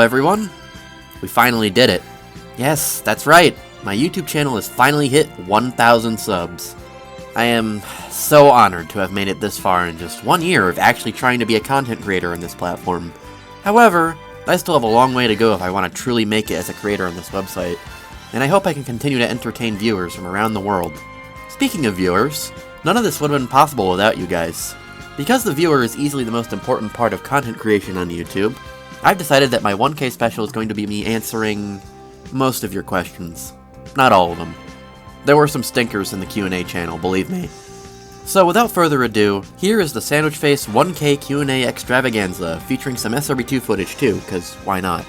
everyone! We finally did it. Yes, that's right, my YouTube channel has finally hit 1,000 subs. I am so honored to have made it this far in just 1 year of actually trying to be a content creator on this platform. However, I still have a long way to go if I want to truly make it as a creator on this website, and I hope I can continue to entertain viewers from around the world. Speaking of viewers, none of this would have been possible without you guys. Because the viewer is easily the most important part of content creation on YouTube, I've decided that my 1K special is going to be me answering most of your questions. Not all of them. There were some stinkers in the Q&A channel, believe me. So without further ado, here is the Sandwichface 1K Q&A extravaganza, featuring some SR2 footage too, cause why not?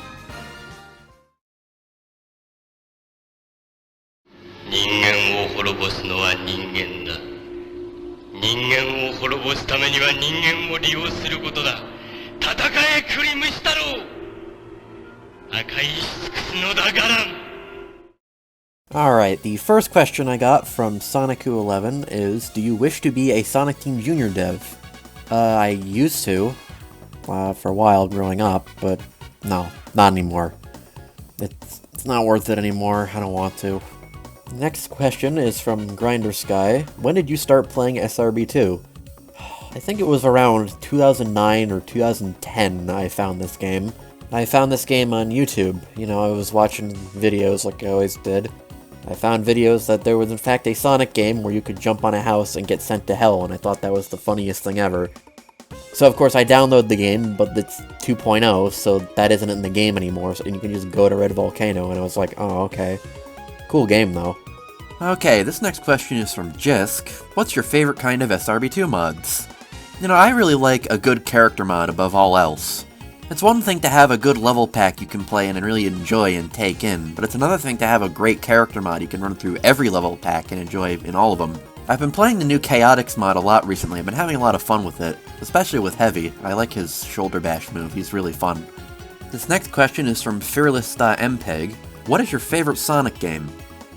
Alright, the first question I got from Sonic211 is, do you wish to be a Sonic Team Junior dev? I used to, for a while growing up, but no, not anymore. It's not worth it anymore, I don't want to. Next question is from Grinder Sky. When did you start playing SRB2? I think it was around 2009 or 2010 I found this game. I found this game on YouTube. You know, I was watching videos like I always did. I found videos that there was in fact a Sonic game where you could jump on a house and get sent to hell, and I thought that was the funniest thing ever. So of course I downloaded the game, but it's 2.0, so that isn't in the game anymore, so you can just go to Red Volcano, and I was like, oh, okay. Cool game, though. Okay, this next question is from Jisk. What's your favorite kind of SRB2 mods? You know, I really like a good character mod above all else. It's one thing to have a good level pack you can play in and really enjoy and take in, but it's another thing to have a great character mod you can run through every level pack and enjoy in all of them. I've been playing the new Chaotix mod a lot recently. I've been having a lot of fun with it, especially with Heavy. I like his shoulder bash move, he's really fun. This next question is from Fearless.mpeg. What is your favorite Sonic game?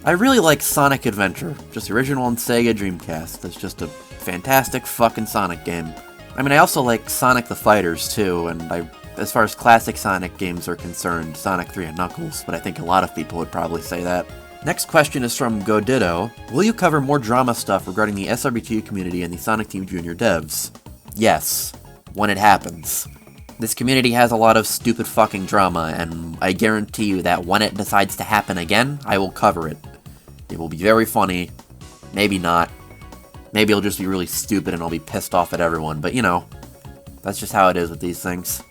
I really like Sonic Adventure, just the original on Sega Dreamcast. It's just a fantastic fucking Sonic game. I mean, I also like Sonic the Fighters too, and as far as classic Sonic games are concerned, Sonic 3 and Knuckles, but I think a lot of people would probably say that. Next question is from Goditto. Will you cover more drama stuff regarding the SRB2 community and the Sonic Team Junior devs? Yes, when it happens. This community has a lot of stupid fucking drama, and I guarantee you that when it decides to happen again, I will cover it. It will be very funny, maybe not. Maybe it'll just be really stupid and I'll be pissed off at everyone, but you know, that's just how it is with these things.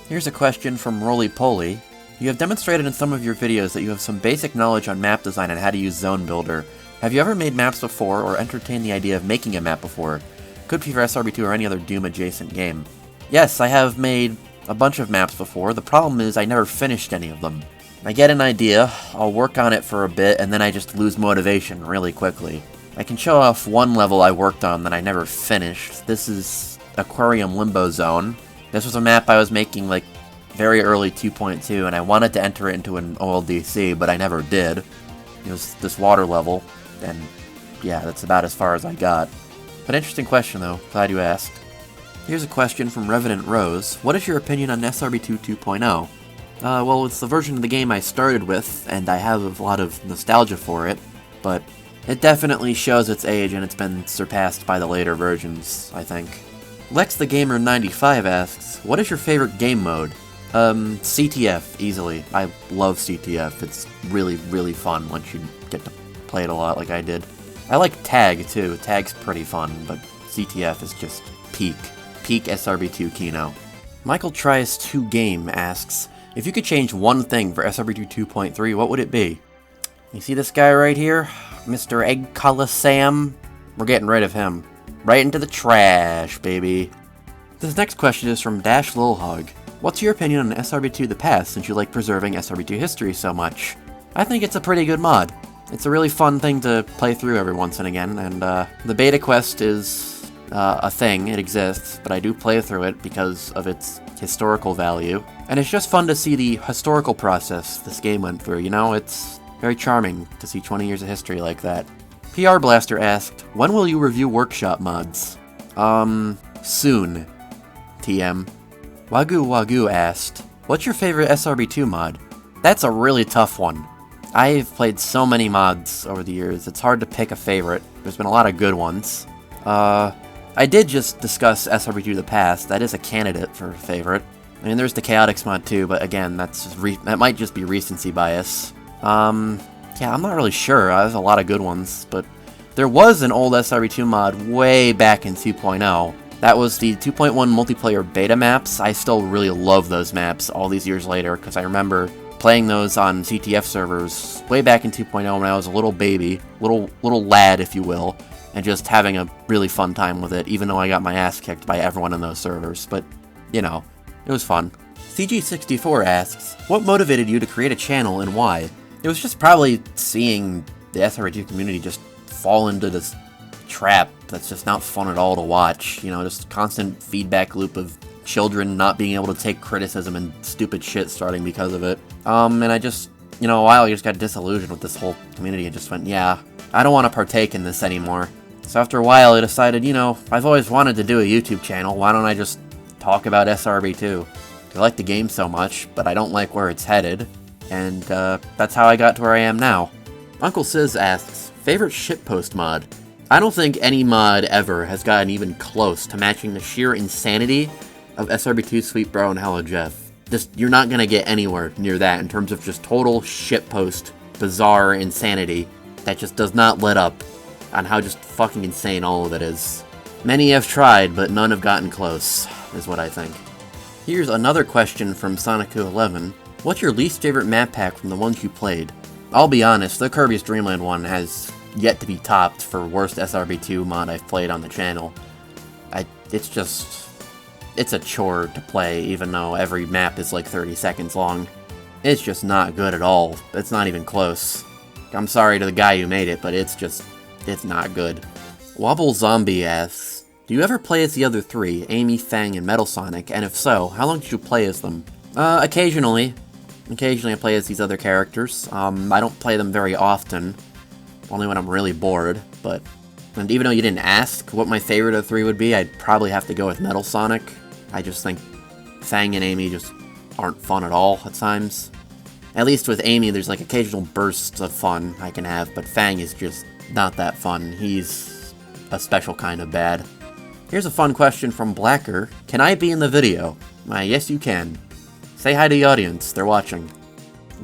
Here's a question from Roly Poly. You have demonstrated in some of your videos that you have some basic knowledge on map design and how to use Zone Builder. Have you ever made maps before, or entertained the idea of making a map before? Could be for SRB2 or any other Doom-adjacent game. Yes, I have made a bunch of maps before. The problem is I never finished any of them. I get an idea, I'll work on it for a bit, and then I just lose motivation really quickly. I can show off one level I worked on that I never finished. This is Aquarium Limbo Zone. This was a map I was making, like, very early 2.2, and I wanted to enter it into an OLDC, but I never did. It was this water level, and yeah, that's about as far as I got. But interesting question, though. Glad you asked. Here's a question from Revenant Rose. What is your opinion on SRB2 2.0? Well, it's the version of the game I started with, and I have a lot of nostalgia for it, but it definitely shows its age, and it's been surpassed by the later versions, I think. Lex the Gamer 95 asks, what is your favorite game mode? CTF, easily. I love CTF. It's really, really fun once you get to play it a lot like I did. I like Tag, too. Tag's pretty fun, but CTF is just peak SRB2 Kino. Michael Tries 2 Game asks, if you could change one thing for SRB2 2.3, what would it be? You see this guy right here? Mr. Egg Coliseum? We're getting rid of him. Right into the trash, baby. This next question is from Dash Lilhog. What's your opinion on SRB2 The Past, since you like preserving SRB2 history so much? I think it's a pretty good mod. It's a really fun thing to play through every once and again, and the beta quest is a thing, it exists, but I do play through it because of its historical value. And it's just fun to see the historical process this game went through, you know? It's very charming to see 20 years of history like that. PR Blaster asked, when will you review workshop mods? Soon. TM. Wagyu Wagyu asked, What's your favorite SRB2 mod? That's a really tough one. I've played so many mods over the years, it's hard to pick a favorite. There's been a lot of good ones. I did just discuss SRB2 the past. That is a candidate for a favorite. I mean, there's the Chaotix mod too, but again, that might just be recency bias. Yeah, I'm not really sure. There's a lot of good ones, but there was an old SRB2 mod way back in 2.0. That was the 2.1 multiplayer beta maps. I still really love those maps all these years later, because I remember playing those on CTF servers way back in 2.0 when I was a little baby, little lad, if you will, and just having a really fun time with it, even though I got my ass kicked by everyone in those servers. But, you know, it was fun. CG64 asks, what motivated you to create a channel and why? It was just probably seeing the SR2 community just fall into this trap that's just not fun at all to watch. You know, just constant feedback loop of children not being able to take criticism and stupid shit starting because of it. And I just, you know, a while I just got disillusioned with this whole community and just went, yeah, I don't want to partake in this anymore. So after a while I decided, you know, I've always wanted to do a YouTube channel, why don't I just talk about SRB2? I like the game so much, but I don't like where it's headed, and that's how I got to where I am now. Uncle Sizz asks, favorite shitpost mod? I don't think any mod ever has gotten even close to matching the sheer insanity of SRB2 Sweet Bro and Hello Jeff. Just, you're not gonna get anywhere near that in terms of just total shitpost, bizarre insanity that just does not let up on how just fucking insane all of it is. Many have tried, but none have gotten close, is what I think. Here's another question from Sonic211. What's your least favorite map pack from the ones you played? I'll be honest, the Kirby's Dream Land one has yet to be topped for worst SRB2 mod I've played on the channel. It's a chore to play, even though every map is like 30 seconds long. It's just not good at all. It's not even close. I'm sorry to the guy who made it, but it's not good. Wobble Zombie asks, do you ever play as the other three, Amy, Fang, and Metal Sonic? And if so, how long did you play as them? Occasionally. Occasionally I play as these other characters. I don't play them very often. Only when I'm really bored, and even though you didn't ask what my favorite of the three would be, I'd probably have to go with Metal Sonic. I just think Fang and Amy just aren't fun at all at times. At least with Amy, there's like occasional bursts of fun I can have, but Fang is just not that fun. He's a special kind of bad. Here's a fun question from Blacker. Can I be in the video? Yes you can. Say hi to the audience, they're watching.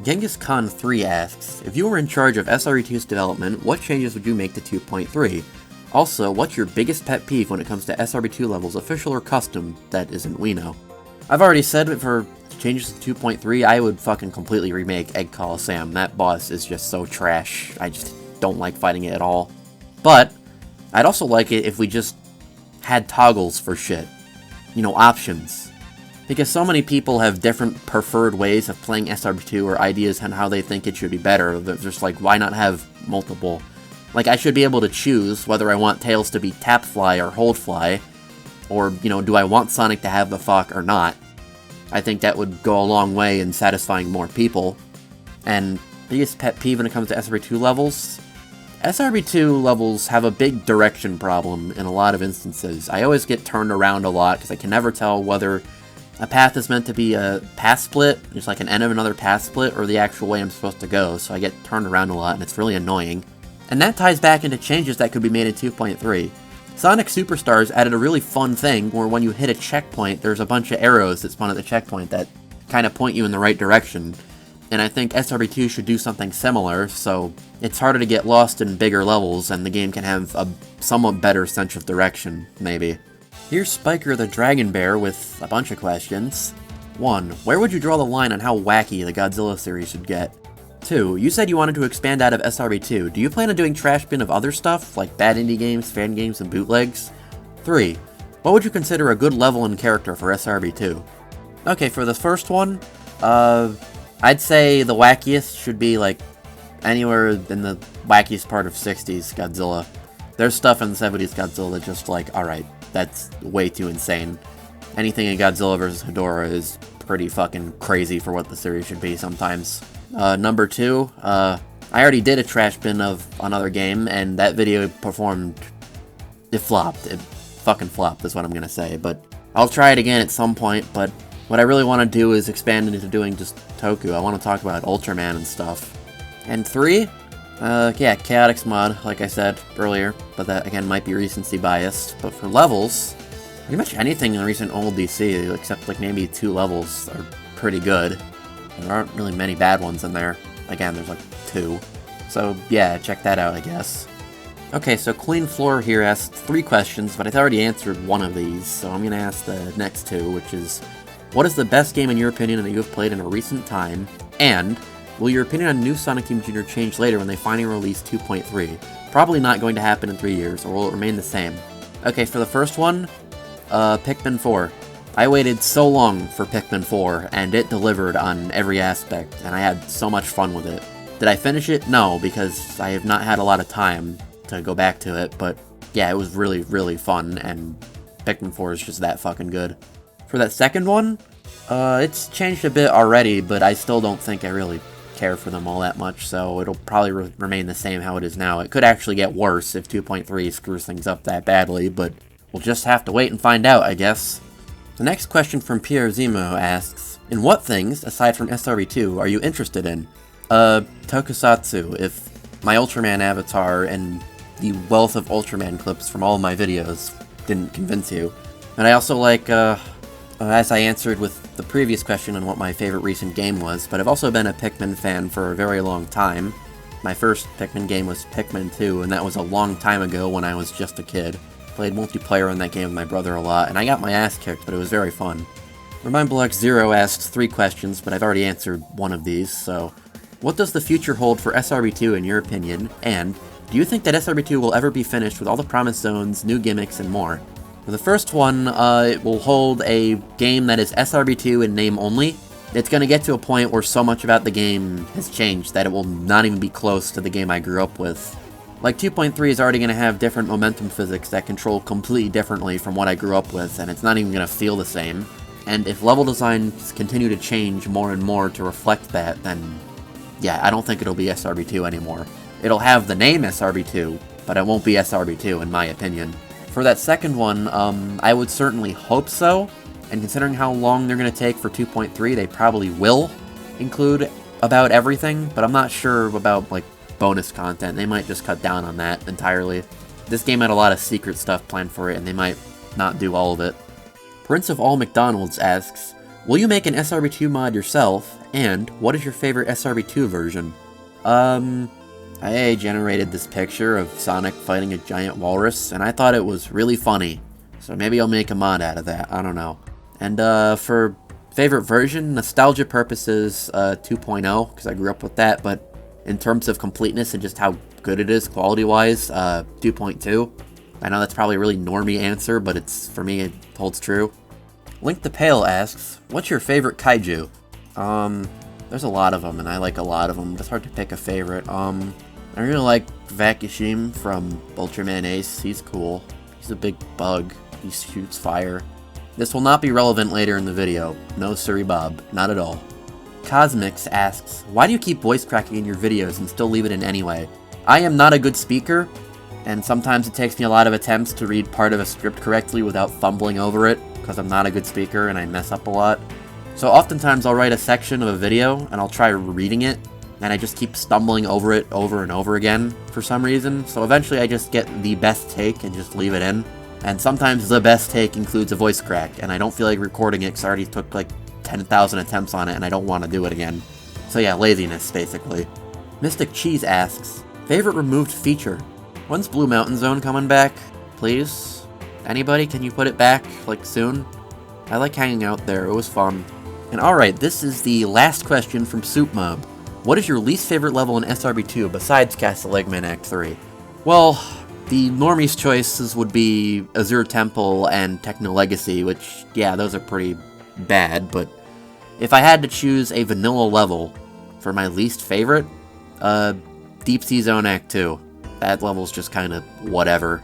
Genghis Khan 3 asks, if you were in charge of SRE2's development, what changes would you make to 2.3? Also, what's your biggest pet peeve when it comes to SRB2 levels, official or custom, that isn't we know? I've already said it for changes to 2.3, I would fucking completely remake Egg Coliseum. That boss is just so trash. I just don't like fighting it at all. But, I'd also like it if we just had toggles for shit. You know, options. Because so many people have different preferred ways of playing SRB2 or ideas on how they think it should be better. They're just like, why not have multiple? Like, I should be able to choose whether I want Tails to be tap fly or hold fly, or, you know, do I want Sonic to have the fuck or not? I think that would go a long way in satisfying more people. And biggest pet peeve when it comes to SRB2 levels? SRB2 levels have a big direction problem in a lot of instances. I always get turned around a lot because I can never tell whether a path is meant to be a path split, just like an end of another path split, or the actual way I'm supposed to go, so I get turned around a lot and it's really annoying. And that ties back into changes that could be made in 2.3. Sonic Superstars added a really fun thing where when you hit a checkpoint, there's a bunch of arrows that spawn at the checkpoint that kind of point you in the right direction. And I think SRB2 should do something similar, so it's harder to get lost in bigger levels and the game can have a somewhat better sense of direction, maybe. Here's Spiker the Dragon Bear with a bunch of questions. 1. Where would you draw the line on how wacky the Godzilla series should get? 2. You said you wanted to expand out of SRB2. Do you plan on doing trash bin of other stuff, like bad indie games, fan games, and bootlegs? 3. What would you consider a good level and character for SRB2? Okay, for the first one, I'd say the wackiest should be, like, anywhere in the wackiest part of 60s Godzilla. There's stuff in the 70s Godzilla that's just like, alright, that's way too insane. Anything in Godzilla vs. Hedorah is pretty fucking crazy for what the series should be sometimes. Number 2, I already did a trash bin of another game, and that video performed... It flopped. It fucking flopped, is what I'm gonna say, but I'll try it again at some point, but what I really want to do is expand into doing just Toku. I want to talk about Ultraman and stuff. And 3? Yeah, Chaotix Mod, like I said earlier, but that, again, might be recency biased. But for levels, pretty much anything in recent old DC, except like maybe 2 levels, are pretty good. And there aren't really many bad ones in there. Again, there's like 2. So yeah, check that out, I guess. Okay, so Clean Floor here asked 3 questions, but I've already answered one of these, so I'm gonna ask the next 2, which is, what is the best game in your opinion that you have played in a recent time? And will your opinion on new Sonic Team Jr. change later when they finally release 2.3? Probably not going to happen in 3 years, or will it remain the same? Okay, for the first one, Pikmin 4. I waited so long for Pikmin 4, and it delivered on every aspect, and I had so much fun with it. Did I finish it? No, because I have not had a lot of time to go back to it, but yeah, it was really, really fun, and Pikmin 4 is just that fucking good. For that second one, it's changed a bit already, but I still don't think I really care for them all that much, so it'll probably remain the same how it is now. It could actually get worse if 2.3 screws things up that badly, but we'll just have to wait and find out, I guess. The next question from Pierre Zemo asks, in what things, aside from SRB2, are you interested in? Tokusatsu, if my Ultraman avatar and the wealth of Ultraman clips from all of my videos didn't convince you. And I also like, as I answered with the previous question on what my favorite recent game was, but I've also been a Pikmin fan for a very long time. My first Pikmin game was Pikmin 2, and that was a long time ago when I was just a kid. Played multiplayer in that game with my brother a lot, and I got my ass kicked, but it was very fun. RemindBlock0 asks 3 questions, but I've already answered one of these, so... What does the future hold for SRB2 in your opinion, and do you think that SRB2 will ever be finished with all the promised zones, new gimmicks, and more? For the first one, it will hold a game that is SRB2 in name only. It's going to get to a point where so much about the game has changed that it will not even be close to the game I grew up with. Like 2.3 is already going to have different momentum physics that control completely differently from what I grew up with, and it's not even going to feel the same. And if level designs continue to change more and more to reflect that, then yeah, I don't think it'll be SRB2 anymore. It'll have the name SRB2, but it won't be SRB2 in my opinion. For that second one, I would certainly hope so, and considering how long they're going to take for 2.3, they probably will include about everything, but I'm not sure about, like, bonus content. They might just cut down on that entirely. This game had a lot of secret stuff planned for it, and they might not do all of it. Prince of All McDonald's asks, will you make an SRB2 mod yourself, and what is your favorite SRB2 version? I generated this picture of Sonic fighting a giant walrus, and I thought it was really funny, so maybe I'll make a mod out of that, I don't know. And for favorite version, nostalgia purposes, 2.0, because I grew up with that, but in terms of completeness and just how good it is quality-wise, 2.2. I know that's probably a really normie answer, but it's, for me, it holds true. Link the Pale asks, what's your favorite kaiju? There's a lot of them, and I like a lot of them. It's hard to pick a favorite. I really like Vakushim from Ultraman Ace. He's cool. He's a big bug. He shoots fire. This will not be relevant later in the video. No siree bob. Not at all. Cosmix asks, why do you keep voice cracking in your videos and still leave it in anyway? I am not a good speaker, and sometimes it takes me a lot of attempts to read part of a script correctly without fumbling over it, because I'm not a good speaker and I mess up a lot. So oftentimes I'll write a section of a video, and I'll try reading it, and I just keep stumbling over it over and over again for some reason, so eventually I just get the best take and just leave it in. And sometimes the best take includes a voice crack, and I don't feel like recording it because I already took like 10,000 attempts on it and I don't want to do it again. So yeah, laziness, basically. Mystic Cheese asks, favorite removed feature? When's Blue Mountain Zone coming back? Please? Anybody, can you put it back, like, soon? I like hanging out there, it was fun. And alright, this is the last question from Soup Mob. What is your least favorite level in SRB2 besides Castle Eggman Act 3? Well, the normies' choices would be Azure Temple and Techno Legacy, which, yeah, those are pretty bad, but if I had to choose a vanilla level for my least favorite, Deep Sea Zone Act 2. That level's just kind of whatever.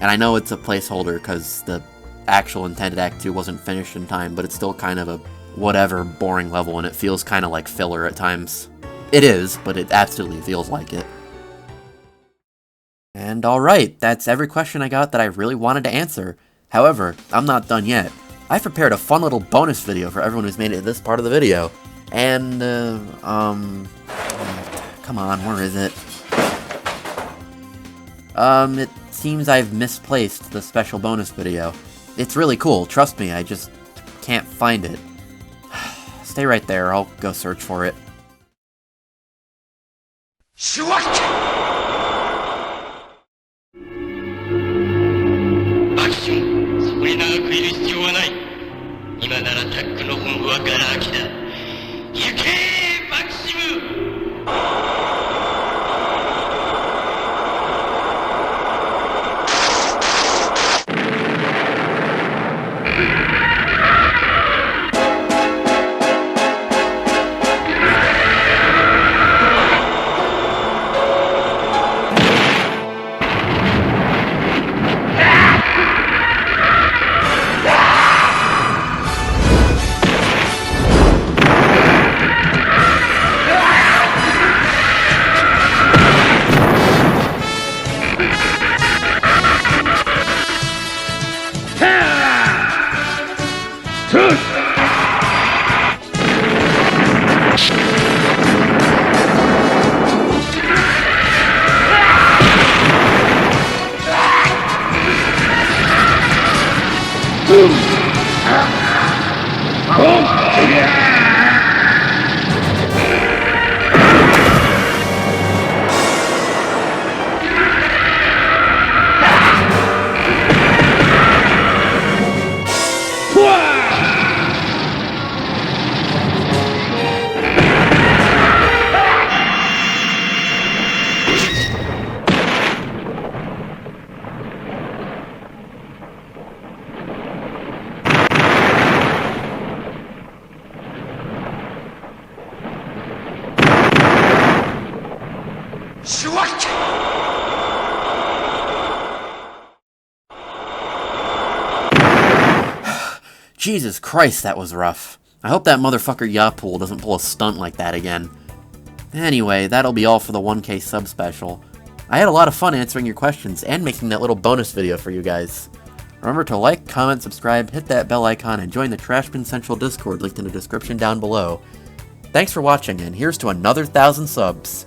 And I know it's a placeholder because the actual intended Act 2 wasn't finished in time, but it's still kind of a whatever boring level, and it feels kind of like filler at times. It is, but it absolutely feels like it. And alright, that's every question I got that I really wanted to answer. However, I'm not done yet. I've prepared a fun little bonus video for everyone who's made it to this part of the video. And, come on, where is it? It seems I've misplaced the special bonus video. It's really cool, trust me, I just can't find it. Stay right there, I'll go search for it. Jesus Christ, that was rough. I hope that motherfucker Yapool doesn't pull a stunt like that again. Anyway, that'll be all for the 1K sub special. I had a lot of fun answering your questions and making that little bonus video for you guys. Remember to like, comment, subscribe, hit that bell icon, and join the Trashbin Central Discord linked in the description down below. Thanks for watching, and here's to another 1,000 subs.